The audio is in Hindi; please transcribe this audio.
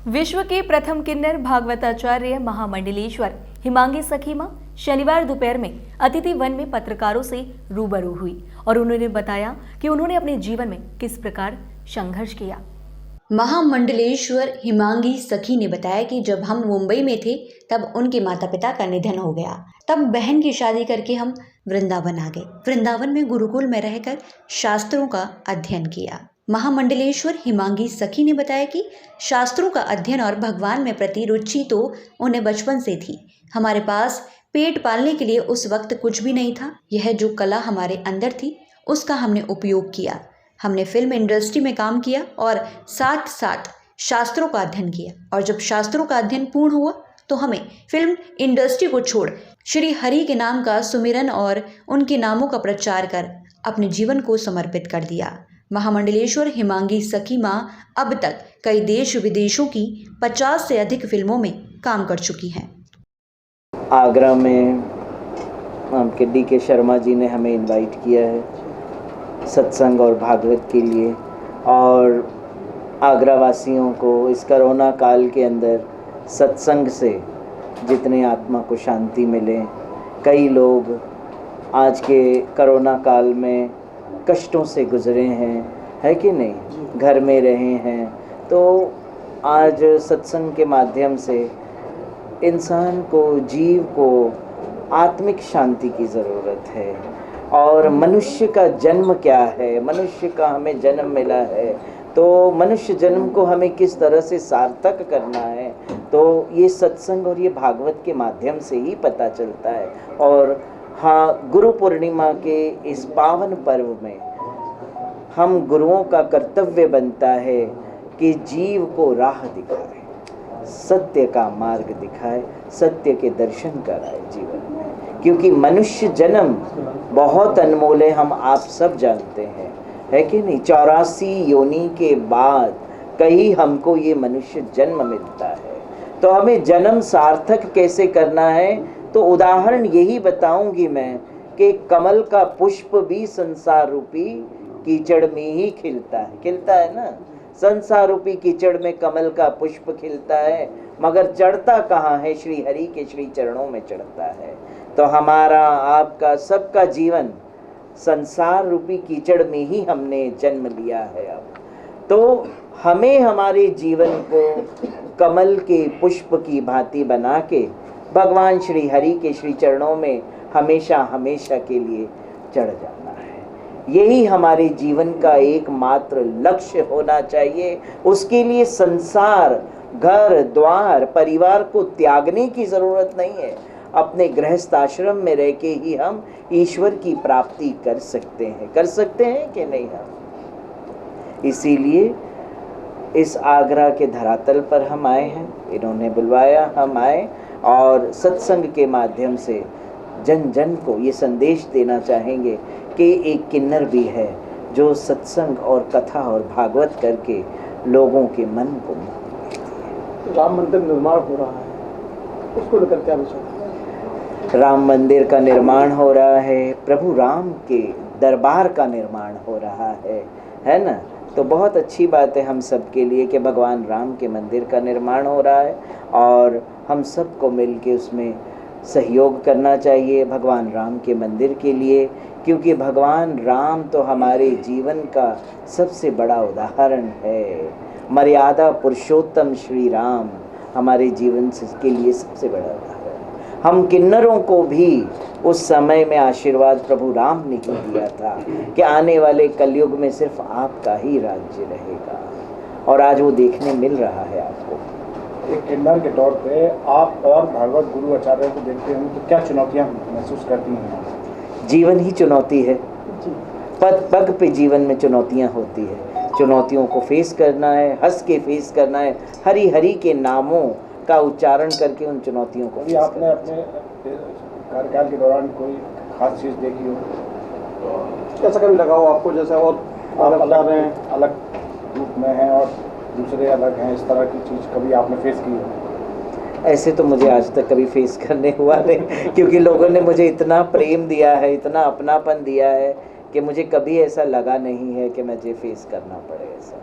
विश्व के प्रथम किन्नर भागवताचार्य महामंडलेश्वर हिमांगी सखी मां शनिवार दोपहर में अतिथि वन में पत्रकारों से रूबरू हुई और उन्होंने बताया कि उन्होंने अपने जीवन में किस प्रकार संघर्ष किया। महामंडलेश्वर हिमांगी सखी ने बताया कि जब हम मुंबई में थे तब उनके माता पिता का निधन हो गया। तब बहन की शादी करके हम वृंदावन आ गए। वृंदावन में गुरुकुल में रहकर शास्त्रों का अध्ययन किया। महामंडलेश्वर हिमांगी सखी ने बताया कि शास्त्रों का अध्ययन और भगवान में प्रति रुचि तो उन्हें बचपन से थी। हमारे पास पेट पालने के लिए उस वक्त कुछ भी नहीं था। यह जो कला हमारे अंदर थी उसका हमने उपयोग किया। हमने फिल्म इंडस्ट्री में काम किया और साथ साथ शास्त्रों का अध्ययन किया और जब शास्त्रों का अध्ययन पूर्ण हुआ तो हमें फिल्म इंडस्ट्री को छोड़ श्री हरि के नाम का सुमिरन और उनके नामों का प्रचार कर अपने जीवन को समर्पित कर दिया। महामंडलेश्वर हिमांगी सखी मां अब तक कई देश विदेशों की 50 से अधिक फिल्मों में काम कर चुकी हैं। आगरा में के डी.के. शर्मा जी ने हमें इनवाइट किया है सत्संग और भागवत के लिए, और आगरा वासियों को इस कोरोना काल के अंदर सत्संग से जितने आत्मा को शांति मिले। कई लोग आज के कोरोना काल में कष्टों से गुजरे हैं, है कि नहीं, घर में रहे हैं, तो आज सत्संग के माध्यम से इंसान को, जीव को आत्मिक शांति की ज़रूरत है। और मनुष्य का जन्म क्या है, मनुष्य का हमें जन्म मिला है, तो मनुष्य जन्म को हमें किस तरह से सार्थक करना है, तो ये सत्संग और ये भागवत के माध्यम से ही पता चलता है। और हाँ, गुरु पूर्णिमा के इस पावन पर्व में हम गुरुओं का कर्तव्य बनता है कि जीव को राह दिखाए, सत्य का मार्ग दिखाए, सत्य के दर्शन कराए जीवन में, क्योंकि मनुष्य जन्म बहुत अनमोल है, हम आप सब जानते हैं, है कि नहीं। 84 योनि के बाद कहीं हमको ये मनुष्य जन्म मिलता है, तो हमें जन्म सार्थक कैसे करना है, तो उदाहरण यही बताऊंगी मैं कि कमल का पुष्प भी संसार रूपी कीचड़ में ही खिलता है ना। संसार रूपी कीचड़ में कमल का पुष्प खिलता है, मगर चढ़ता कहाँ है, श्री हरि के श्री चरणों में चढ़ता है। तो हमारा, आपका, सबका जीवन संसार रूपी कीचड़ में ही हमने जन्म लिया है। अब तो हमें हमारे जीवन को कमल के पुष्प की भांति बना के भगवान श्री हरि के श्री चरणों में हमेशा हमेशा के लिए चढ़ जाना है। यही हमारे जीवन का एकमात्र लक्ष्य होना चाहिए। उसके लिए संसार, घर द्वार, परिवार को त्यागने की ज़रूरत नहीं है। अपने गृहस्थ आश्रम में रह के ही हम ईश्वर की प्राप्ति कर सकते हैं कि नहीं हम। इसीलिए इस आगरा के धरातल पर हम आए हैं, इन्होंने बुलवाया, हम आए और सत्संग के माध्यम से जन जन को ये संदेश देना चाहेंगे कि एक किन्नर भी है जो सत्संग और कथा और भागवत करके लोगों के मन को मोह लेती है। राम मंदिर निर्माण हो रहा है, उसको लेकर क्या विचार? राम मंदिर का निर्माण हो रहा है, प्रभु राम के दरबार का निर्माण हो रहा है ना। तो बहुत अच्छी बात है हम सब के लिए कि भगवान राम के मंदिर का निर्माण हो रहा है और हम सबको मिल के उसमें सहयोग करना चाहिए भगवान राम के मंदिर के लिए, क्योंकि भगवान राम तो हमारे जीवन का सबसे बड़ा उदाहरण है। मर्यादा पुरुषोत्तम श्री राम हमारे जीवन के लिए सबसे बड़ा उदाहरण है। हम किन्नरों को भी उस समय में आशीर्वाद प्रभु राम ने ही दिया था कि आने वाले कलयुग में सिर्फ आपका ही राज्य रहेगा, और आज वो देखने मिल रहा है आपको। एक किन्नर के तौर पे आप और भागवत गुरु आचार्यों को देखते हैं तो क्या चुनौतियां महसूस करती हैं? जीवन ही चुनौती है, पग पग पे जीवन में चुनौतियां होती है। चुनौतियों को फेस करना है, हंस के फेस करना है, हरि हरि के नामों का उच्चारण करके उन चुनौतियों को। आपने अपने कार्यकाल के दौरान कोई खास चीज़ देखी हो, कैसा कभी लगा हो आपको, जैसे और आप अलग हैं, अलग रूप में हैं और दूसरे अलग हैं, इस तरह की चीज़ कभी आपने फेस की हो? ऐसे तो मुझे आज तक कभी फेस करने हुआ नहीं, क्योंकि लोगों ने मुझे इतना प्रेम दिया है, इतना अपनापन दिया है कि मुझे कभी ऐसा लगा नहीं है कि मुझे फेस करना पड़े ऐसा।